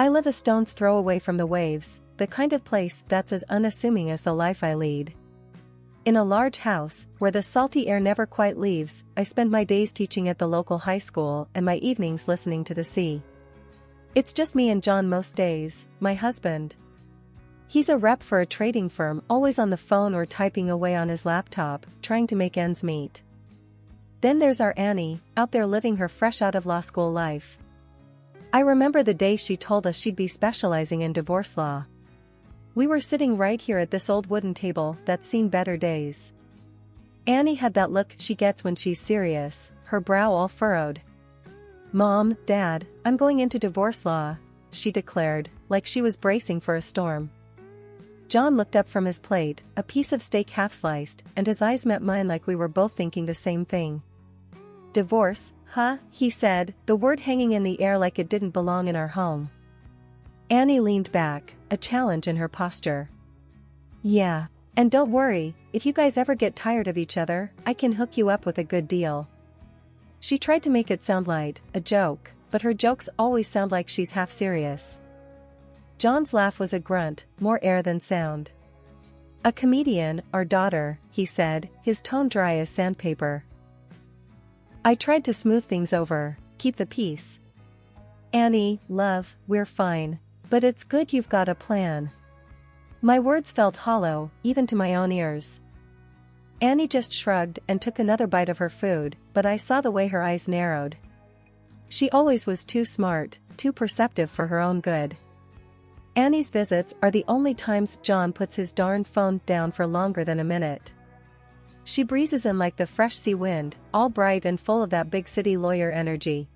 I live a stone's throw away from the waves, the kind of place that's as unassuming as the life I lead. In a large house, where the salty air never quite leaves, I spend my days teaching at the local high school and my evenings listening to the sea. It's just me and John most days, my husband. He's a rep for a trading firm, always on the phone or typing away on his laptop, trying to make ends meet. Then there's our Annie, out there living her fresh out of law school life. I remember the day she told us she'd be specializing in divorce law. We were sitting right here at this old wooden table that's seen better days. Annie had that look she gets when she's serious, her brow all furrowed. "Mom, Dad, I'm going into divorce law," she declared, like she was bracing for a storm. John looked up from his plate, a piece of steak half sliced, and his eyes met mine like we were both thinking the same thing. "Divorce, huh?" he said, the word hanging in the air like it didn't belong in our home. Annie leaned back, a challenge in her posture. "Yeah. And don't worry, if you guys ever get tired of each other, I can hook you up with a good deal." She tried to make it sound light, a joke, but her jokes always sound like she's half serious. John's laugh was a grunt, more air than sound. "A comedian, our daughter," he said, his tone dry as sandpaper. I tried to smooth things over, keep the peace. "Annie, love, we're fine. But it's good you've got a plan." My words felt hollow, even to my own ears. Annie just shrugged and took another bite of her food, but I saw the way her eyes narrowed. She always was too smart, too perceptive for her own good. Annie's visits are the only times John puts his darn phone down for longer than a minute. She breezes in like the fresh sea wind, all bright and full of that big city lawyer energy.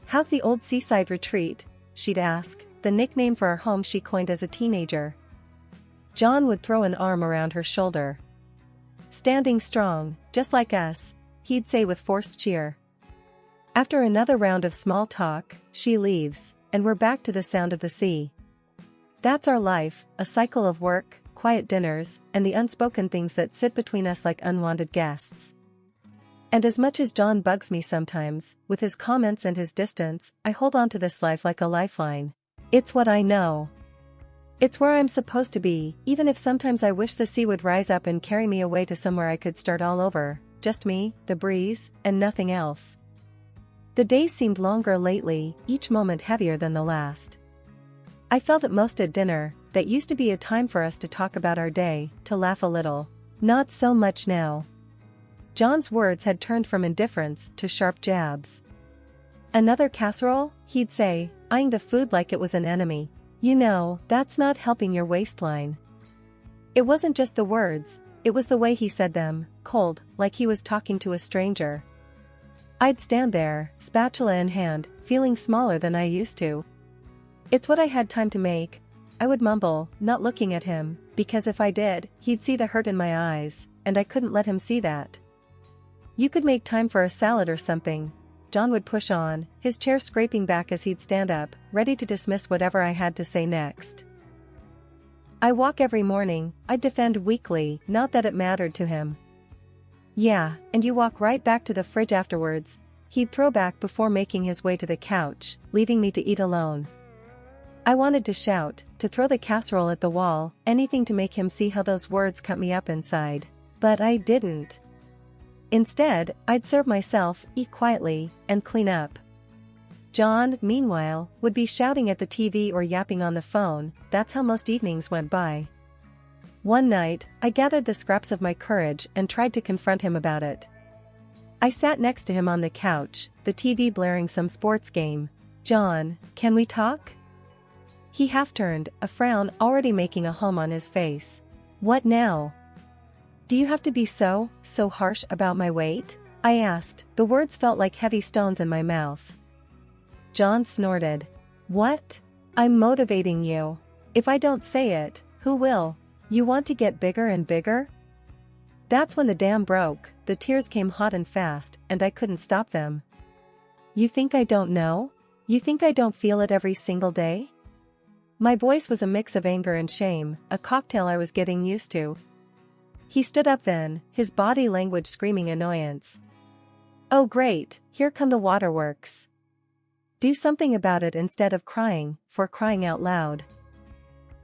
"How's the old seaside retreat?" she'd ask, the nickname for our home she coined as a teenager. John would throw an arm around her shoulder. "Standing strong, just like us," he'd say with forced cheer. After another round of small talk, she leaves, and we're back to the sound of the sea. That's our life, a cycle of work, quiet dinners, and the unspoken things that sit between us like unwanted guests. And as much as John bugs me sometimes, with his comments and his distance, I hold on to this life like a lifeline. It's what I know. It's where I'm supposed to be, even if sometimes I wish the sea would rise up and carry me away to somewhere I could start all over, just me, the breeze, and nothing else. The days seemed longer lately, each moment heavier than the last. I felt it most at dinner. That used to be a time for us to talk about our day, to laugh a little. Not so much now. John's words had turned from indifference to sharp jabs. "Another casserole?" he'd say, eyeing the food like it was an enemy. "You know, that's not helping your waistline." It wasn't just the words, it was the way he said them, cold, like he was talking to a stranger. I'd stand there, spatula in hand, feeling smaller than I used to. "It's what I had time to make," I would mumble, not looking at him, because if I did, he'd see the hurt in my eyes, and I couldn't let him see that. "You could make time for a salad or something," John would push on, his chair scraping back as he'd stand up, ready to dismiss whatever I had to say next. "I walk every morning," I'd defend weakly, not that it mattered to him. "Yeah, and you walk right back to the fridge afterwards," he'd throw back before making his way to the couch, leaving me to eat alone. I wanted to shout, to throw the casserole at the wall, anything to make him see how those words cut me up inside. But I didn't. Instead, I'd serve myself, eat quietly, and clean up. John, meanwhile, would be shouting at the TV or yapping on the phone. That's how most evenings went by. One night, I gathered the scraps of my courage and tried to confront him about it. I sat next to him on the couch, the TV blaring some sports game. "John, can we talk?" He half turned, a frown already making a home on his face. "What now? Do you have to be so harsh about my weight?" I asked, the words felt like heavy stones in my mouth. John snorted. "What? I'm motivating you. If I don't say it, who will? You want to get bigger and bigger?" That's when the dam broke, the tears came hot and fast, and I couldn't stop them. "You think I don't know? You think I don't feel it every single day?" My voice was a mix of anger and shame, a cocktail I was getting used to. He stood up then, his body language screaming annoyance. "Oh great, here come the waterworks. Do something about it instead of crying, for crying out loud.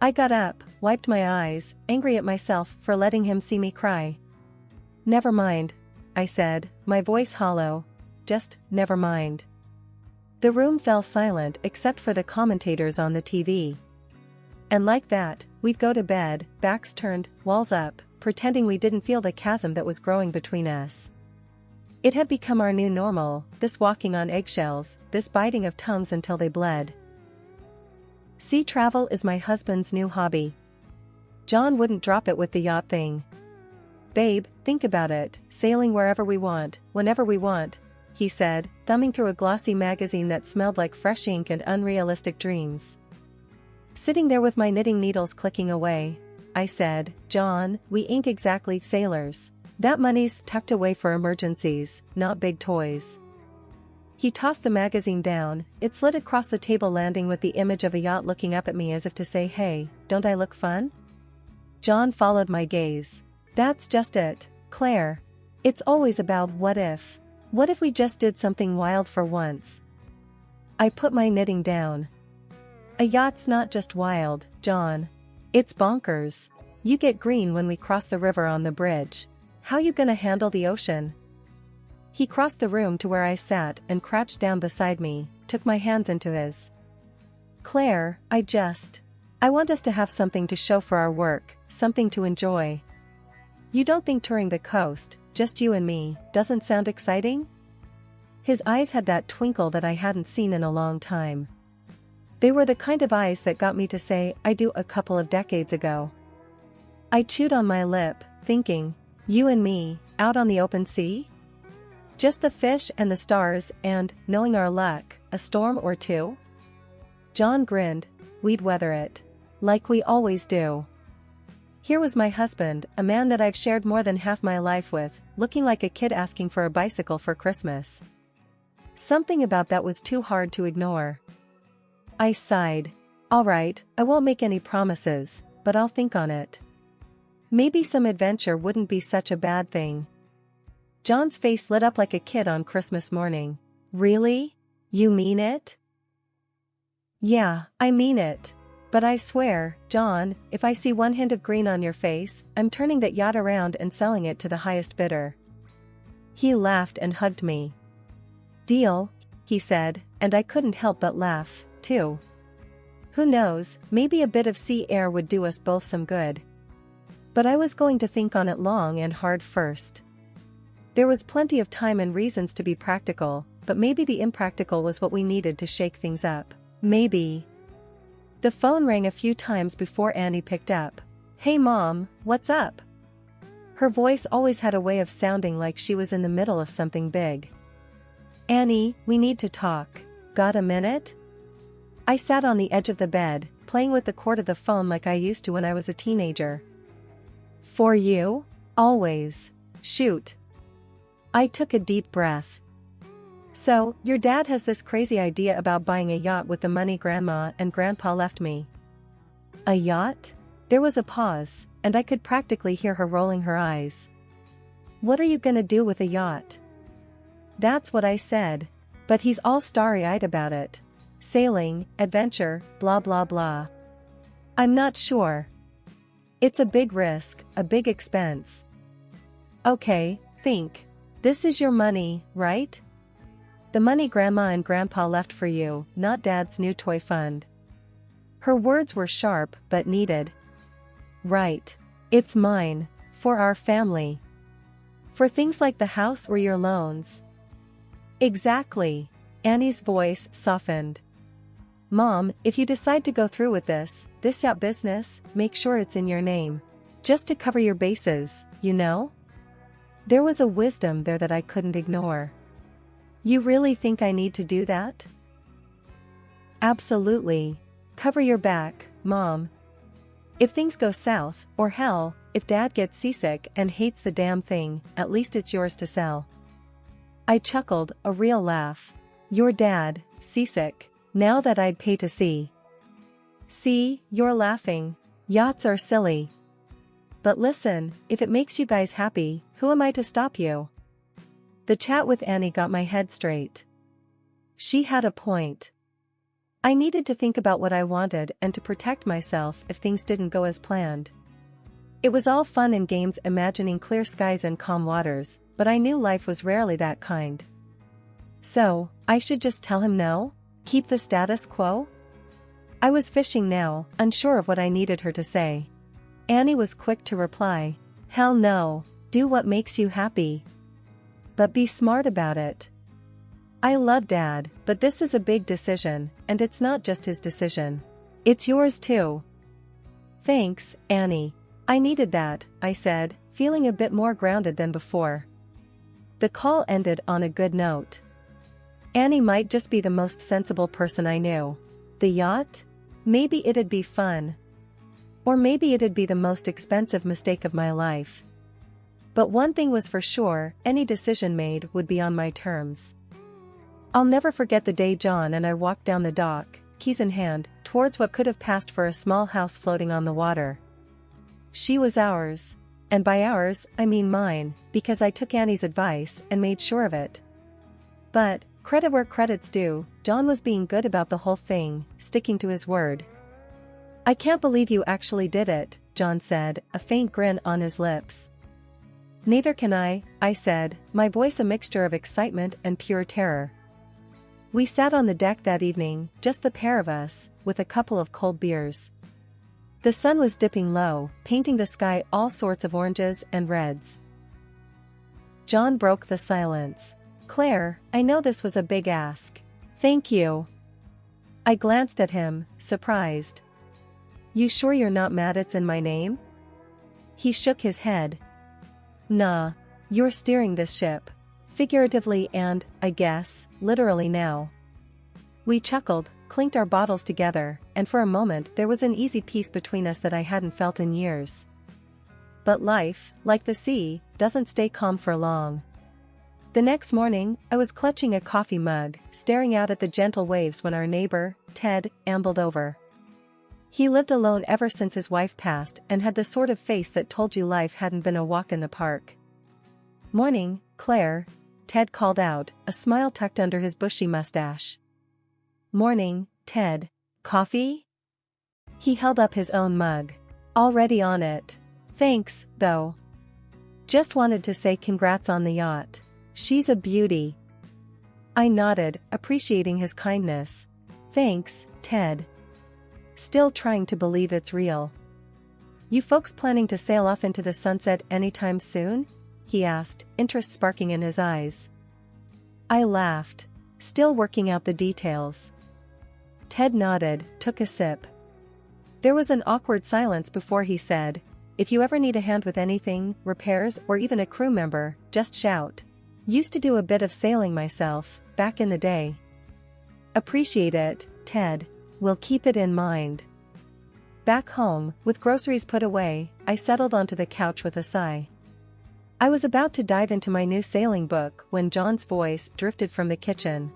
I got up, wiped my eyes, angry at myself for letting him see me cry. Never mind, I said, my voice hollow. Just, never mind. The room fell silent except for the commentators on the TV. And like that, we'd go to bed, backs turned, walls up, pretending we didn't feel the chasm that was growing between us. It had become our new normal, this walking on eggshells, this biting of tongues until they bled. Sea travel is my husband's new hobby. John wouldn't drop it with the yacht thing. Babe, think about it, sailing wherever we want, whenever we want, he said, thumbing through a glossy magazine that smelled like fresh ink and unrealistic dreams. Sitting there with my knitting needles clicking away, I said, John, we ain't exactly sailors. That money's tucked away for emergencies, not big toys. He tossed the magazine down, it slid across the table landing with the image of a yacht looking up at me as if to say, hey, don't I look fun? John followed my gaze. That's just it, Claire. It's always about what if. What if we just did something wild for once? I put my knitting down. A yacht's not just wild, John. It's bonkers. You get green when we cross the river on the bridge. How you gonna handle the ocean? He crossed the room to where I sat and crouched down beside me, took my hands into his. Claire, I want us to have something to show for our work, something to enjoy. You don't think touring the coast, just you and me, doesn't sound exciting? His eyes had that twinkle that I hadn't seen in a long time. They were the kind of eyes that got me to say I do a couple of decades ago. I chewed on my lip, thinking, you and me, out on the open sea? Just the fish and the stars and, knowing our luck, a storm or two? John grinned, we'd weather it. Like we always do. Here was my husband, a man that I've shared more than half my life with, looking like a kid asking for a bicycle for Christmas. Something about that was too hard to ignore. I sighed. All right, I won't make any promises, but I'll think on it. Maybe some adventure wouldn't be such a bad thing. John's face lit up like a kid on Christmas morning. Really? You mean it? Yeah, I mean it. But I swear, John, if I see one hint of green on your face, I'm turning that yacht around and selling it to the highest bidder. He laughed and hugged me. Deal, he said, and I couldn't help but laugh, too. Who knows, maybe a bit of sea air would do us both some good. But I was going to think on it long and hard first. There was plenty of time and reasons to be practical, but maybe the impractical was what we needed to shake things up. Maybe. The phone rang a few times before Annie picked up. Hey Mom, what's up? Her voice always had a way of sounding like she was in the middle of something big. Annie, we need to talk. Got a minute? I sat on the edge of the bed, playing with the cord of the phone like I used to when I was a teenager. For you? Always. Shoot. I took a deep breath. So, your dad has this crazy idea about buying a yacht with the money Grandma and Grandpa left me. A yacht? There was a pause, and I could practically hear her rolling her eyes. What are you gonna do with a yacht? That's what I said. But he's all starry-eyed about it. Sailing, adventure, blah blah blah. I'm not sure. It's a big risk, a big expense. Okay, think. This is your money, right? The money Grandma and Grandpa left for you, not Dad's new toy fund. Her words were sharp but needed. Right. It's mine, for our family. For things like the house or your loans. Exactly. Annie's voice softened. Mom, if you decide to go through with this yacht business, make sure it's in your name. Just to cover your bases, you know? There was a wisdom there that I couldn't ignore. You really think I need to do that? Absolutely. Cover your back, Mom. If things go south, or hell, if Dad gets seasick and hates the damn thing, at least it's yours to sell. I chuckled, a real laugh. Your dad, seasick, now that I'd pay to see. See, you're laughing. Yachts are silly. But listen, if it makes you guys happy, who am I to stop you? The chat with Annie got my head straight. She had a point. I needed to think about what I wanted and to protect myself if things didn't go as planned. It was all fun and games imagining clear skies and calm waters, but I knew life was rarely that kind. So, I should just tell him no? Keep the status quo? I was fishing now, unsure of what I needed her to say. Annie was quick to reply, "Hell no, do what makes you happy. But be smart about it." I love Dad, but this is a big decision, and it's not just his decision. It's yours too. Thanks, Annie. I needed that, I said, feeling a bit more grounded than before. The call ended on a good note. Annie might just be the most sensible person I knew. The yacht? Maybe it'd be fun. Or maybe it'd be the most expensive mistake of my life. But one thing was for sure, any decision made would be on my terms. I'll never forget the day John and I walked down the dock, keys in hand, towards what could have passed for a small house floating on the water. She was ours. And by ours, I mean mine, because I took Annie's advice and made sure of it. But, credit where credit's due, John was being good about the whole thing, sticking to his word. "I can't believe you actually did it," John said, a faint grin on his lips. "Neither can I said, my voice a mixture of excitement and pure terror. We sat on the deck that evening, just the pair of us, with a couple of cold beers. The sun was dipping low, painting the sky all sorts of oranges and reds. John broke the silence. "Claire, I know this was a big ask. Thank you." I glanced at him, surprised. "You sure you're not mad it's in my name?" He shook his head. "Nah, you're steering this ship. Figuratively and, I guess, literally now." We chuckled, clinked our bottles together, and for a moment there was an easy peace between us that I hadn't felt in years. But life, like the sea, doesn't stay calm for long. The next morning, I was clutching a coffee mug, staring out at the gentle waves when our neighbor, Ted, ambled over. He lived alone ever since his wife passed and had the sort of face that told you life hadn't been a walk in the park. "Morning, Claire," Ted called out, a smile tucked under his bushy mustache. "Morning, Ted. Coffee?" He held up his own mug. "Already on it. Thanks, though. Just wanted to say congrats on the yacht. She's a beauty." I nodded, appreciating his kindness. "Thanks, Ted." Still trying to believe it's real. "You folks planning to sail off into the sunset anytime soon?" he asked, interest sparking in his eyes. I laughed, still working out the details. Ted nodded, took a sip. There was an awkward silence before he said, "If you ever need a hand with anything, repairs or even a crew member, just shout. Used to do a bit of sailing myself, back in the day." "Appreciate it, Ted. We'll keep it in mind." Back home, with groceries put away, I settled onto the couch with a sigh. I was about to dive into my new sailing book when John's voice drifted from the kitchen.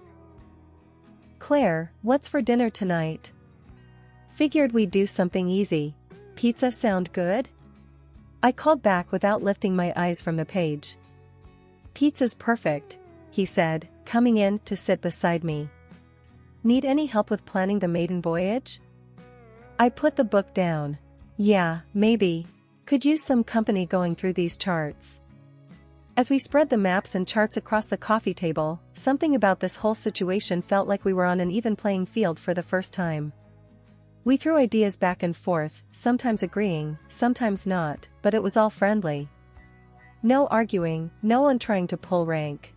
"Claire, what's for dinner tonight?" "Figured we'd do something easy. Pizza sound good?" I called back without lifting my eyes from the page. "Pizza's perfect," he said, coming in to sit beside me. "Need any help with planning the maiden voyage?" I put the book down. "Yeah, maybe. Could use some company going through these charts." As we spread the maps and charts across the coffee table, something about this whole situation felt like we were on an even playing field for the first time. We threw ideas back and forth, sometimes agreeing, sometimes not, but it was all friendly. No arguing, no one trying to pull rank.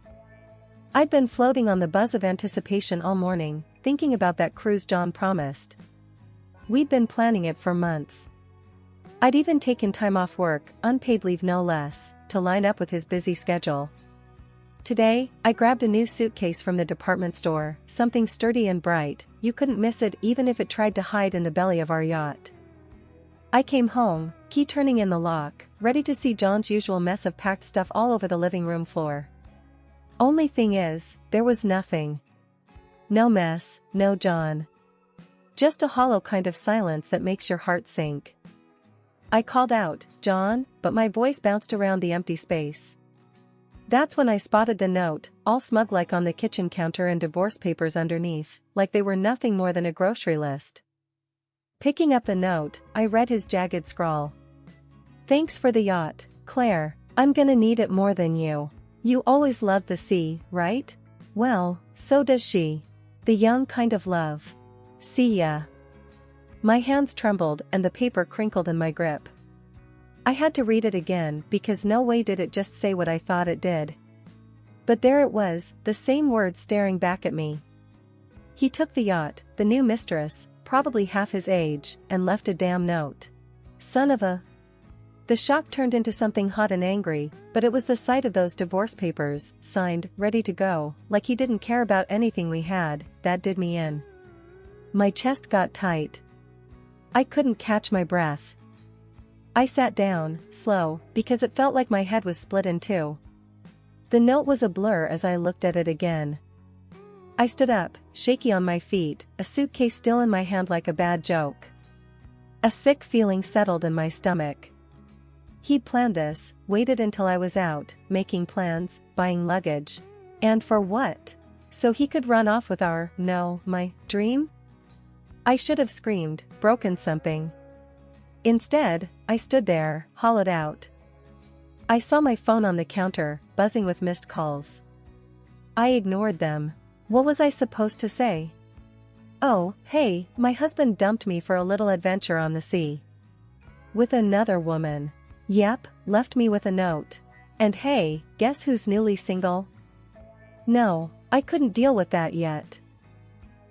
I'd been floating on the buzz of anticipation all morning, thinking about that cruise John promised. We'd been planning it for months. I'd even taken time off work, unpaid leave no less, to line up with his busy schedule. Today, I grabbed a new suitcase from the department store, something sturdy and bright. You couldn't miss it even if it tried to hide in the belly of our yacht. I came home, key turning in the lock, ready to see John's usual mess of packed stuff all over the living room floor. Only thing is, there was nothing. No mess, no John. Just a hollow kind of silence that makes your heart sink. I called out, "John," but my voice bounced around the empty space. That's when I spotted the note, all smug like on the kitchen counter and divorce papers underneath, like they were nothing more than a grocery list. Picking up the note, I read his jagged scrawl. "Thanks for the yacht, Claire. I'm gonna need it more than you. You always loved the sea, right? Well, so does she. The young kind of love. See ya." My hands trembled and the paper crinkled in my grip. I had to read it again because no way did it just say what I thought it did. But there it was, the same words staring back at me. He took the yacht, the new mistress, probably half his age, and left a damn note. Son of a... The shock turned into something hot and angry, but it was the sight of those divorce papers, signed, ready to go, like he didn't care about anything we had, that did me in. My chest got tight. I couldn't catch my breath. I sat down, slow, because it felt like my head was split in two. The note was a blur as I looked at it again. I stood up, shaky on my feet, a suitcase still in my hand like a bad joke. A sick feeling settled in my stomach. He'd planned this, waited until I was out, making plans, buying luggage. And for what? So he could run off with my dream? I should have screamed, broken something. Instead, I stood there, hollowed out. I saw my phone on the counter, buzzing with missed calls. I ignored them. What was I supposed to say? Oh, hey, my husband dumped me for a little adventure on the sea. With another woman. Yep, left me with a note. And hey, guess who's newly single? No, I couldn't deal with that yet.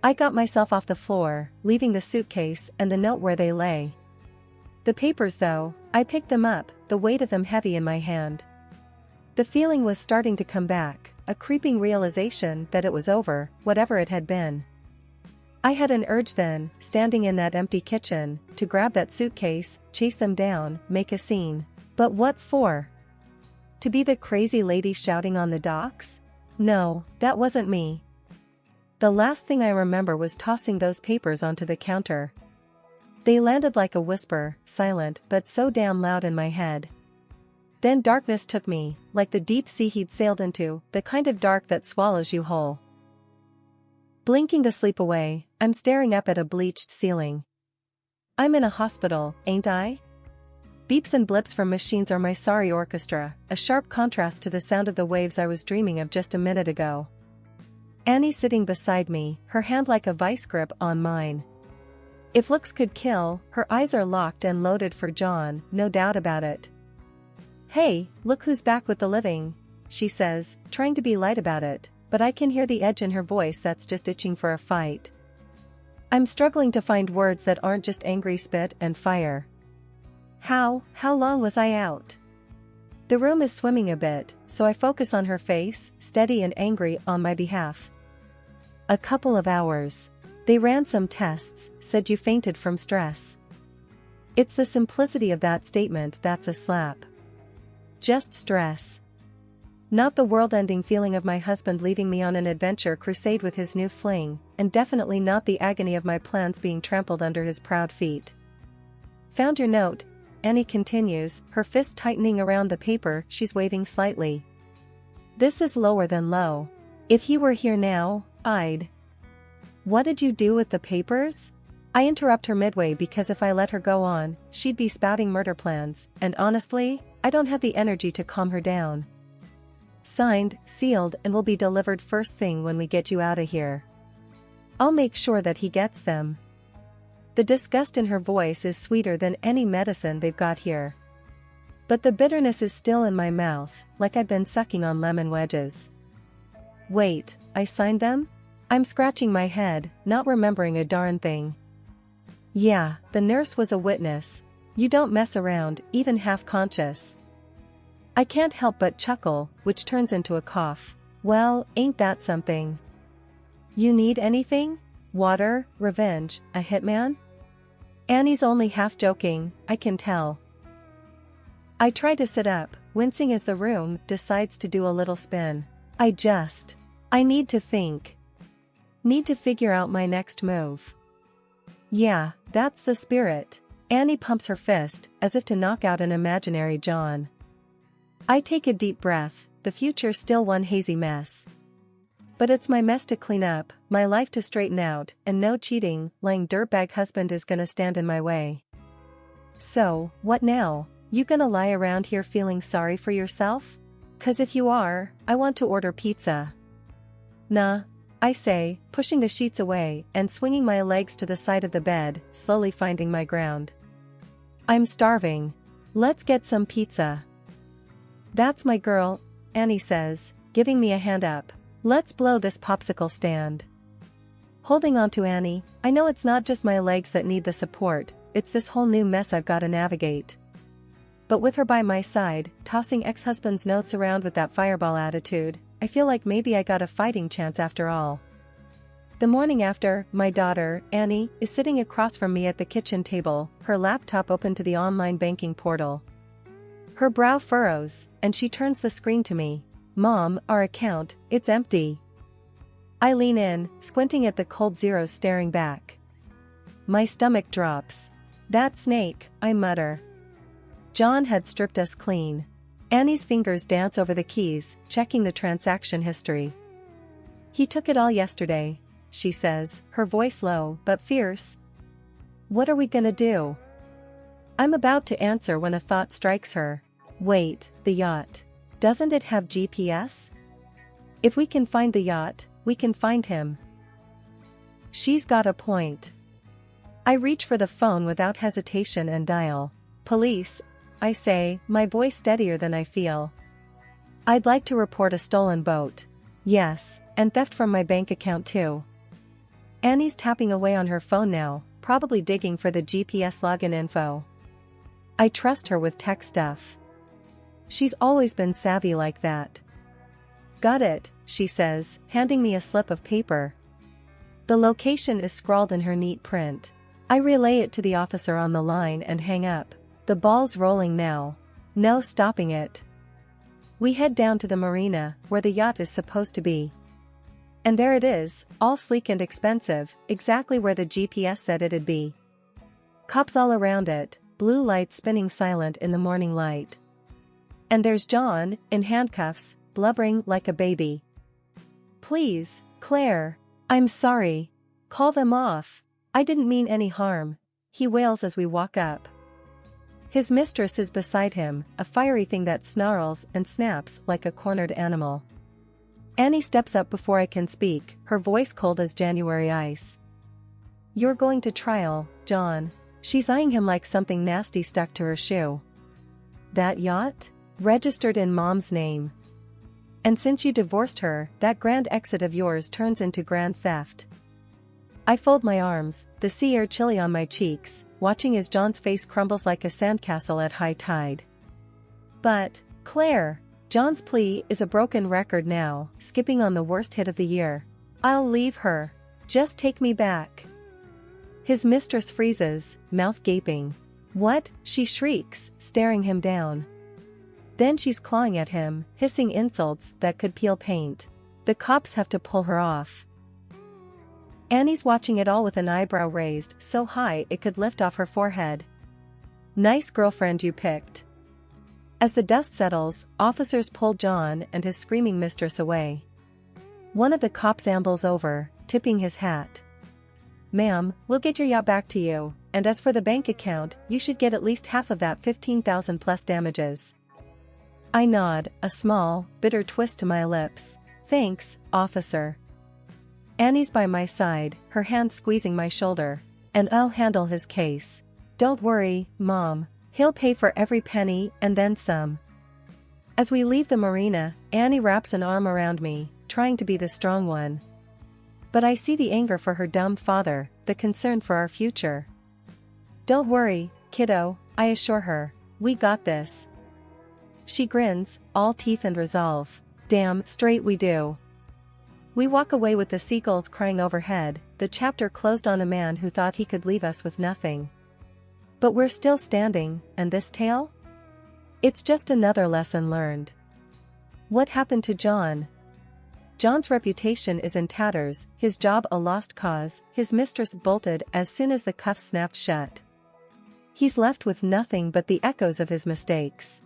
I got myself off the floor, leaving the suitcase and the note where they lay. The papers though, I picked them up, the weight of them heavy in my hand. The feeling was starting to come back, a creeping realization that it was over, whatever it had been. I had an urge then, standing in that empty kitchen, to grab that suitcase, chase them down, make a scene. But what for? To be the crazy lady shouting on the docks? No, that wasn't me. The last thing I remember was tossing those papers onto the counter. They landed like a whisper, silent but so damn loud in my head. Then darkness took me, like the deep sea he'd sailed into, the kind of dark that swallows you whole. Blinking to sleep away, I'm staring up at a bleached ceiling. I'm in a hospital, ain't I? Beeps and blips from machines are my sorry orchestra, a sharp contrast to the sound of the waves I was dreaming of just a minute ago. Annie sitting beside me, her hand like a vice grip on mine. If looks could kill, her eyes are locked and loaded for John, no doubt about it. "Hey, look who's back with the living," she says, trying to be light about it, but I can hear the edge in her voice that's just itching for a fight. I'm struggling to find words that aren't just angry spit and fire. How long was I out? The room is swimming a bit, so I focus on her face, steady and angry on my behalf. A couple of hours. They ran some tests, said you fainted from stress. It's the simplicity of that statement that's a slap. Just stress. Not the world-ending feeling of my husband leaving me on an adventure crusade with his new fling, and definitely not the agony of my plans being trampled under his proud feet. Found your note, Annie continues, her fist tightening around the paper she's waving slightly. This is lower than low. If he were here now, I'd... What did you do with the papers? I interrupt her midway because if I let her go on, she'd be spouting murder plans, and honestly, I don't have the energy to calm her down. Signed, sealed, and will be delivered first thing when we get you out of here. I'll make sure that he gets them. The disgust in her voice is sweeter than any medicine they've got here. But the bitterness is still in my mouth, like I've been sucking on lemon wedges. Wait, I signed them? I'm scratching my head, not remembering a darn thing. Yeah, the nurse was a witness. You don't mess around, even half-conscious. I can't help but chuckle, which turns into a cough. Well, ain't that something? You need anything? Water, revenge, a hitman? Annie's only half joking, I can tell. I try to sit up, wincing as the room decides to do a little spin. I need to think. Need to figure out my next move. Yeah, that's the spirit. Annie pumps her fist, as if to knock out an imaginary John. I take a deep breath, the future's still one hazy mess. But it's my mess to clean up, my life to straighten out, and no cheating, lying dirtbag husband is gonna stand in my way. So, what now? You gonna lie around here feeling sorry for yourself? 'Cause if you are, I want to order pizza. Nah, I say, pushing the sheets away and swinging my legs to the side of the bed, slowly finding my ground. I'm starving. Let's get some pizza. That's my girl, Annie says, giving me a hand up. Let's blow this popsicle stand. Holding on to Annie, I know it's not just my legs that need the support, it's this whole new mess I've got to navigate. But with her by my side, tossing ex-husband's notes around with that fireball attitude, I feel like maybe I got a fighting chance after all. The morning after, my daughter, Annie, is sitting across from me at the kitchen table, her laptop open to the online banking portal. Her brow furrows, and she turns the screen to me. Mom, our account, it's empty. I lean in, squinting at the cold zeros staring back. My stomach drops. That snake, I mutter. John had stripped us clean. Annie's fingers dance over the keys, checking the transaction history. He took it all yesterday, she says, her voice low but fierce. What are we gonna do? I'm about to answer when a thought strikes her. Wait, the yacht. Doesn't it have GPS? If we can find the yacht, we can find him. She's got a point. I reach for the phone without hesitation and dial. Police, I say, my voice steadier than I feel. I'd like to report a stolen boat. Yes, and theft from my bank account too. Annie's tapping away on her phone now, probably digging for the GPS login info. I trust her with tech stuff. She's always been savvy like that. Got it, she says, handing me a slip of paper. The location is scrawled in her neat print. I relay it to the officer on the line and hang up. The ball's rolling now. No stopping it. We head down to the marina, where the yacht is supposed to be. And there it is, all sleek and expensive, exactly where the GPS said it'd be. Cops all around it, blue lights spinning silent in the morning light. And there's John, in handcuffs, blubbering like a baby. Please, Claire. I'm sorry. Call them off. I didn't mean any harm. He wails as we walk up. His mistress is beside him, a fiery thing that snarls and snaps like a cornered animal. Annie steps up before I can speak, her voice cold as January ice. You're going to trial, John. She's eyeing him like something nasty stuck to her shoe. That yacht? Registered in Mom's name. And since you divorced her, that grand exit of yours turns into grand theft. I fold my arms, the sea air chilly on my cheeks, watching as John's face crumbles like a sandcastle at high tide. But, Claire, John's plea is a broken record now, skipping on the worst hit of the year. I'll leave her. Just take me back. His mistress freezes, mouth gaping. What? She shrieks, staring him down. Then she's clawing at him, hissing insults that could peel paint. The cops have to pull her off. Annie's watching it all with an eyebrow raised so high it could lift off her forehead. Nice girlfriend you picked. As the dust settles, officers pull John and his screaming mistress away. One of the cops ambles over, tipping his hat. Ma'am, we'll get your yacht back to you, and as for the bank account, you should get at least half of that 15,000 plus damages. I nod, a small, bitter twist to my lips. Thanks, officer. Annie's by my side, her hand squeezing my shoulder. And I'll handle his case. Don't worry, Mom. He'll pay for every penny and then some. As we leave the marina, Annie wraps an arm around me, trying to be the strong one. But I see the anger for her dumb father, the concern for our future. Don't worry, kiddo, I assure her. We got this. She grins, all teeth and resolve. Damn straight we do. We walk away with the seagulls crying overhead, the chapter closed on a man who thought he could leave us with nothing. But we're still standing, and this tale? It's just another lesson learned. What happened to John? John's reputation is in tatters, his job a lost cause, his mistress bolted as soon as the cuffs snapped shut. He's left with nothing but the echoes of his mistakes.